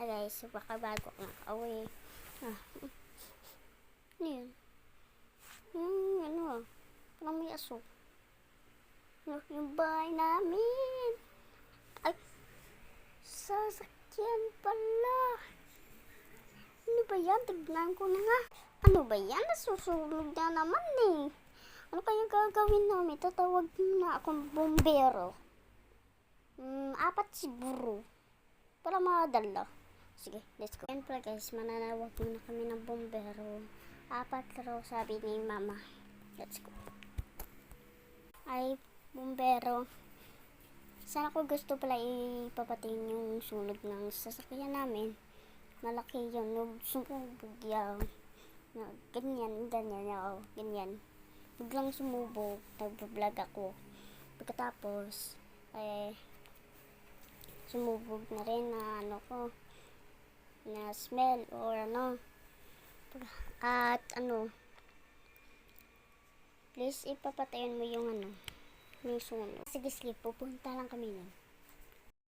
Guys, baka bago ako nakauwi. Ano yun? Parang may aso. Yung bahay namin. Ay, sasakyan pala. Ano ba yan? Tignan ko na nga. Ano ba yan? Nasusunog na naman eh. Ano kaya gagawin namin? Tatawag na akong bombero. 4 siguro. Para makadala. Sige, let's go. Yan pala guys, mananawag muna kami ng bombero. 4 raw sabi ni mama. Let's go. Ay, bombero. Sana ko gusto pala ipapatiin yung sunog ng sasakyan namin. Malaki yun. Sumubog yan. Ganyan. Biglang sumubog. Nag-vlog ako. Pagkatapos, sumubog na rin na na smell or at please ipapatayin mo yung yung sunog. Sige, pupunta lang kami nun.